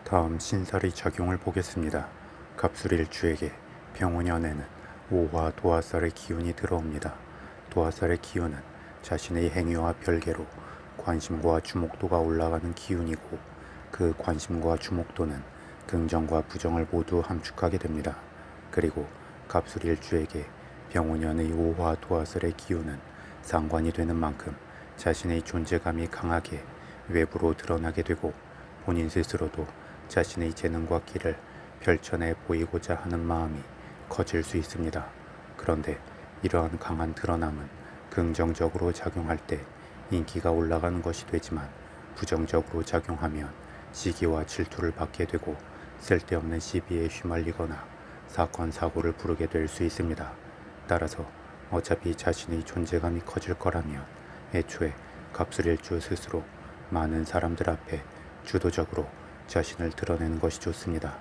다음 신살의 작용을 보겠습니다. 갑술일주에게 병원연에는 오화 도화살의 기운이 들어옵니다. 도화살의 기운은 자신의 행위와 별개로 관심과 주목도가 올라가는 기운이고, 그 관심과 주목도는 긍정과 부정을 모두 함축하게 됩니다. 그리고 갑술일주에게 병원연의 오화 도화살의 기운은 상관이 되는 만큼 자신의 존재감이 강하게 외부로 드러나게 되고, 본인 스스로도 자신의 재능과 끼를 펼쳐내 보이고자 하는 마음이 커질 수 있습니다. 그런데 이러한 강한 드러남은 긍정적으로 작용할 때 인기가 올라가는 것이 되지만, 부정적으로 작용하면 시기와 질투를 받게 되고 쓸데없는 시비에 휘말리거나 사건 사고를 부르게 될 수 있습니다. 따라서 어차피 자신의 존재감이 커질 거라면 애초에 갑술일주 스스로 많은 사람들 앞에 주도적으로 자신을 드러내는 것이 좋습니다.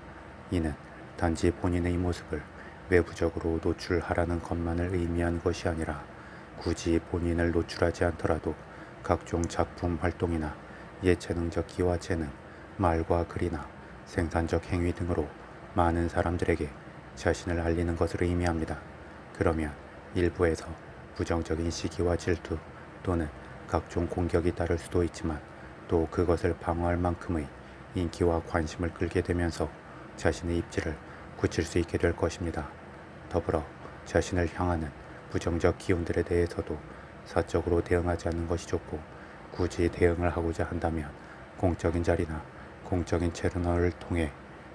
이는 단지 본인의 모습을 외부적으로 노출하라는 것만을 의미한 것이 아니라, 굳이 본인을 노출하지 않더라도 각종 작품 활동이나 예체능적 기와 재능, 말과 글이나 생산적 행위 등으로 많은 사람들에게 자신을 알리는 것을 의미합니다. 그러면 일부에서 부정적인 시기와 질투 또는 각종 공격이 따를 수도 있지만, 또 그것을 방어할 만큼의 인기와 관심을 끌게 되면서 자신의 입지를 굳힐 수 있게 될 것입니다. 더불어 자신을 향하는 부정적 기운들에 대해서도 사적으로 대응하지 않는 것이 좋고, 굳이 대응을 하고자 한다면 공적인 자리나 공적인 채널을 통해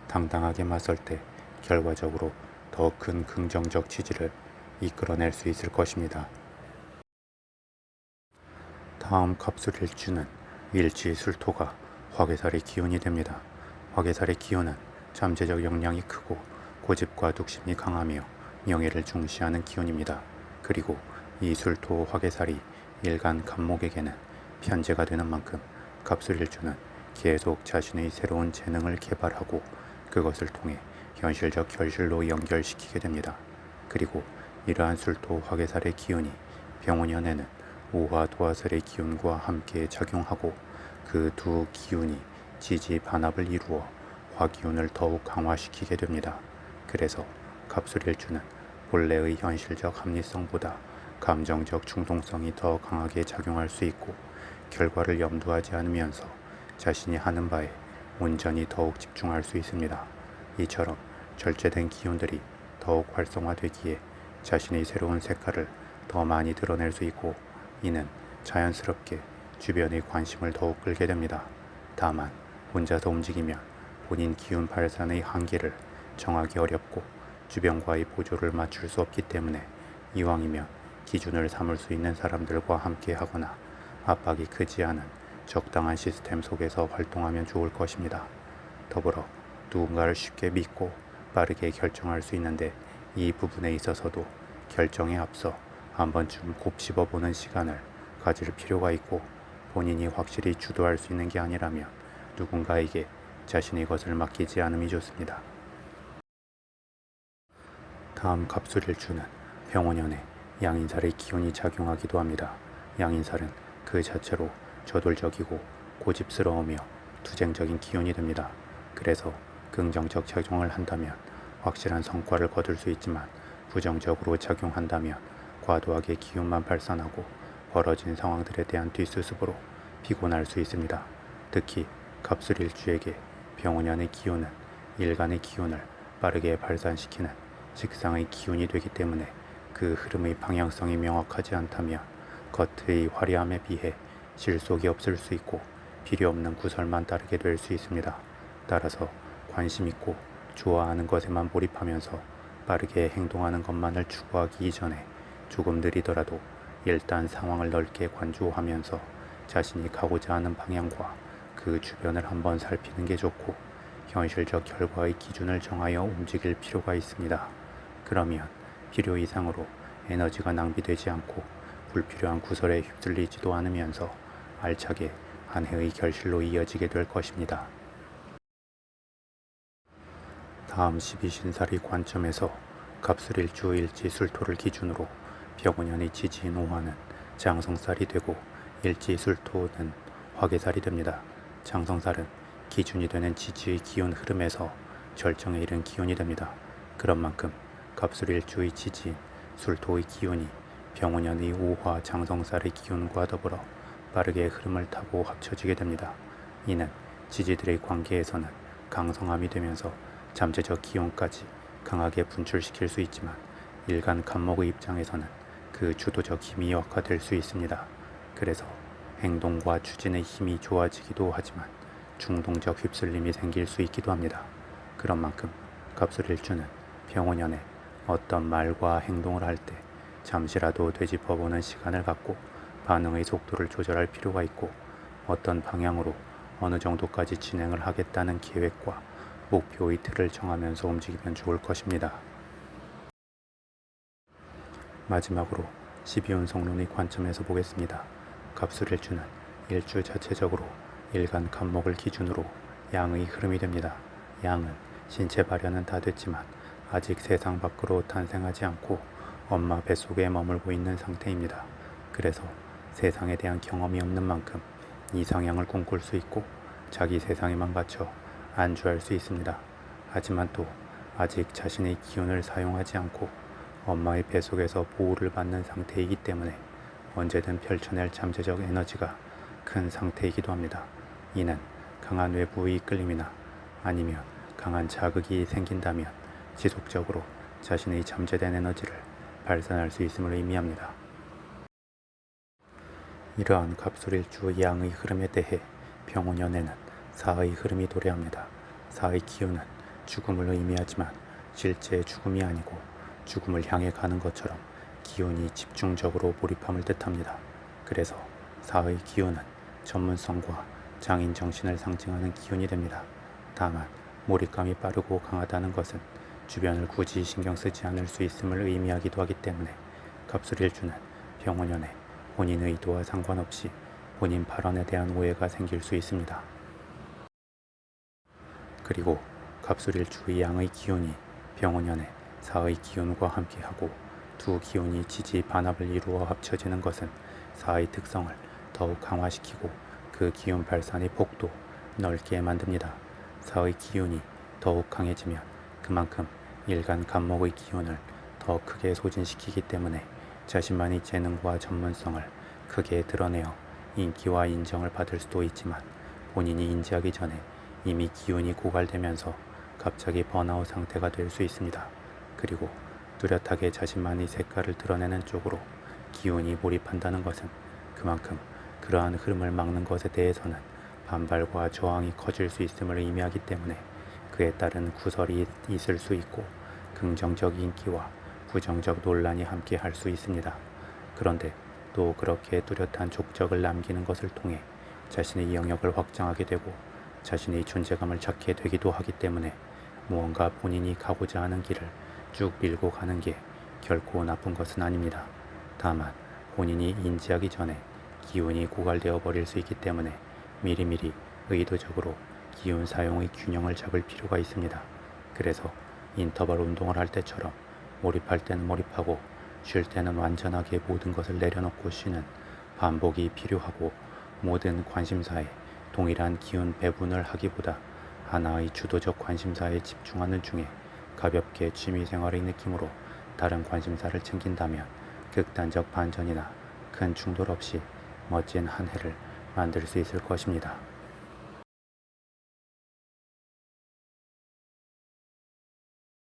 당당하게 맞설 때 결과적으로 더 큰 긍정적 지지를 이끌어낼 수 있을 것입니다. 다음 갑술일주는 일지술토가 화개살의 기운이 됩니다. 화개살의 기운은 잠재적 역량이 크고 고집과 뚝심이 강하며 명예를 중시하는 기운입니다. 그리고 이 술토 화개살이 일간 갑목에게는 편제가 되는 만큼 갑술일주는 계속 자신의 새로운 재능을 개발하고 그것을 통해 현실적 결실로 연결시키게 됩니다. 그리고 이러한 술토 화개살의 기운이 병원연에는 오화 도화살의 기운과 함께 작용하고, 그 두 기운이 지지 반합을 이루어 화기운을 더욱 강화시키게 됩니다. 그래서 갑술일주는 본래의 현실적 합리성보다 감정적 충동성이 더 강하게 작용할 수 있고, 결과를 염두하지 않으면서 자신이 하는 바에 온전히 더욱 집중할 수 있습니다. 이처럼 절제된 기운들이 더욱 활성화되기에 자신의 새로운 색깔을 더 많이 드러낼 수 있고, 이는 자연스럽게 주변의 관심을 더욱 끌게 됩니다. 다만 혼자서 움직이면 본인 기운 발산의 한계를 정하기 어렵고 주변과의 보조를 맞출 수 없기 때문에, 이왕이면 기준을 삼을 수 있는 사람들과 함께 하거나 압박이 크지 않은 적당한 시스템 속에서 활동하면 좋을 것입니다. 더불어 누군가를 쉽게 믿고 빠르게 결정할 수 있는데, 이 부분에 있어서도 결정에 앞서 한 번쯤 곱씹어보는 시간을 가질 필요가 있고, 본인이 확실히 주도할 수 있는 게 아니라면 누군가에게 자신의 것을 맡기지 않음이 좋습니다. 다음 갑술일주는 병원연에 양인살의 기운이 작용하기도 합니다. 양인살은 그 자체로 저돌적이고 고집스러우며 투쟁적인 기운이 됩니다. 그래서 긍정적 작용을 한다면 확실한 성과를 거둘 수 있지만, 부정적으로 작용한다면 과도하게 기운만 발산하고 벌어진 상황들에 대한 뒷수습으로 피곤할 수 있습니다. 특히 갑술일주에게 병원연의 기운은 일간의 기운을 빠르게 발산시키는 식상의 기운이 되기 때문에, 그 흐름의 방향성이 명확하지 않다면 겉의 화려함에 비해 실속이 없을 수 있고 필요없는 구설만 따르게 될 수 있습니다. 따라서 관심 있고 좋아하는 것에만 몰입하면서 빠르게 행동하는 것만을 추구하기 이전에 조금 느리더라도 일단 상황을 넓게 관조하면서 자신이 가고자 하는 방향과 그 주변을 한번 살피는 게 좋고, 현실적 결과의 기준을 정하여 움직일 필요가 있습니다. 그러면 필요 이상으로 에너지가 낭비되지 않고 불필요한 구설에 휩쓸리지도 않으면서 알차게 한 해의 결실로 이어지게 될 것입니다. 다음 12신살의 관점에서 갑술일주 일지술토를 기준으로 병원연의 지지인 오화는 장성살이 되고, 일지술토는 화개살이 됩니다. 장성살은 기준이 되는 지지의 기운 흐름에서 절정에 이른 기운이 됩니다. 그런 만큼 갑술일주의 지지인 술토의 기운이 병원연의 오화 장성살의 기운과 더불어 빠르게 흐름을 타고 합쳐지게 됩니다. 이는 지지들의 관계에서는 강성함이 되면서 잠재적 기운까지 강하게 분출시킬 수 있지만 일간 간목의 입장에서는 그 주도적 힘이 약화될 수 있습니다. 그래서 행동과 추진의 힘이 좋아지기도 하지만 충동적 휩쓸림이 생길 수 있기도 합니다. 그런 만큼 갑술일주는 병원연에 어떤 말과 행동을 할 때 잠시라도 되짚어보는 시간을 갖고 반응의 속도를 조절할 필요가 있고 어떤 방향으로 어느 정도까지 진행을 하겠다는 계획과 목표의 틀을 정하면서 움직이면 좋을 것입니다. 마지막으로 12운성론의 관점에서 보겠습니다. 갑술일주는 일주 자체적으로 일간 간목을 기준으로 양의 흐름이 됩니다. 양은 신체 발현은 다 됐지만 아직 세상 밖으로 탄생하지 않고 엄마 뱃속에 머물고 있는 상태입니다. 그래서 세상에 대한 경험이 없는 만큼 이상향을 꿈꿀 수 있고 자기 세상에만 갇혀 안주할 수 있습니다. 하지만 또 아직 자신의 기운을 사용하지 않고 엄마의 뱃속에서 보호를 받는 상태이기 때문에 언제든 펼쳐낼 잠재적 에너지가 큰 상태이기도 합니다. 이는 강한 외부의 이끌림이나 아니면 강한 자극이 생긴다면 지속적으로 자신의 잠재된 에너지를 발산할 수 있음을 의미합니다. 이러한 갑술일주의 양의 흐름에 대해 병원연에는 사의 흐름이 도래합니다. 사의 기운은 죽음을 의미하지만 실제 죽음이 아니고 죽음을 향해 가는 것처럼 기운이 집중적으로 몰입함을 뜻합니다. 그래서 사의 기운은 전문성과 장인 정신을 상징하는 기운이 됩니다. 다만 몰입감이 빠르고 강하다는 것은 주변을 굳이 신경 쓰지 않을 수 있음을 의미하기도 하기 때문에 갑술일주는 병원연에 본인 의도와 상관없이 본인 발언에 대한 오해가 생길 수 있습니다. 그리고 갑술일주의 양의 기운이 병원연에 사의 기운과 함께하고 두 기운이 지지 반합을 이루어 합쳐지는 것은 사의 특성을 더욱 강화시키고 그 기운 발산의 폭도 넓게 만듭니다. 사의 기운이 더욱 강해지면 그만큼 일간 간목의 기운을 더 크게 소진시키기 때문에 자신만의 재능과 전문성을 크게 드러내어 인기와 인정을 받을 수도 있지만 본인이 인지하기 전에 이미 기운이 고갈되면서 갑자기 번아웃 상태가 될 수 있습니다. 그리고 뚜렷하게 자신만의 색깔을 드러내는 쪽으로 기운이 몰입한다는 것은 그만큼 그러한 흐름을 막는 것에 대해서는 반발과 저항이 커질 수 있음을 의미하기 때문에 그에 따른 구설이 있을 수 있고 긍정적 인기와 부정적 논란이 함께 할 수 있습니다. 그런데 또 그렇게 뚜렷한 족적을 남기는 것을 통해 자신의 영역을 확장하게 되고 자신의 존재감을 찾게 되기도 하기 때문에 무언가 본인이 가고자 하는 길을 쭉 밀고 가는 게 결코 나쁜 것은 아닙니다. 다만 본인이 인지하기 전에 기운이 고갈되어 버릴 수 있기 때문에 미리미리 의도적으로 기운 사용의 균형을 잡을 필요가 있습니다. 그래서 인터벌 운동을 할 때처럼 몰입할 때는 몰입하고 쉴 때는 완전하게 모든 것을 내려놓고 쉬는 반복이 필요하고 모든 관심사에 동일한 기운 배분을 하기보다 하나의 주도적 관심사에 집중하는 중에 가볍게 취미생활의 느낌으로 다른 관심사를 챙긴다면 극단적 반전이나 큰 충돌 없이 멋진 한 해를 만들 수 있을 것입니다.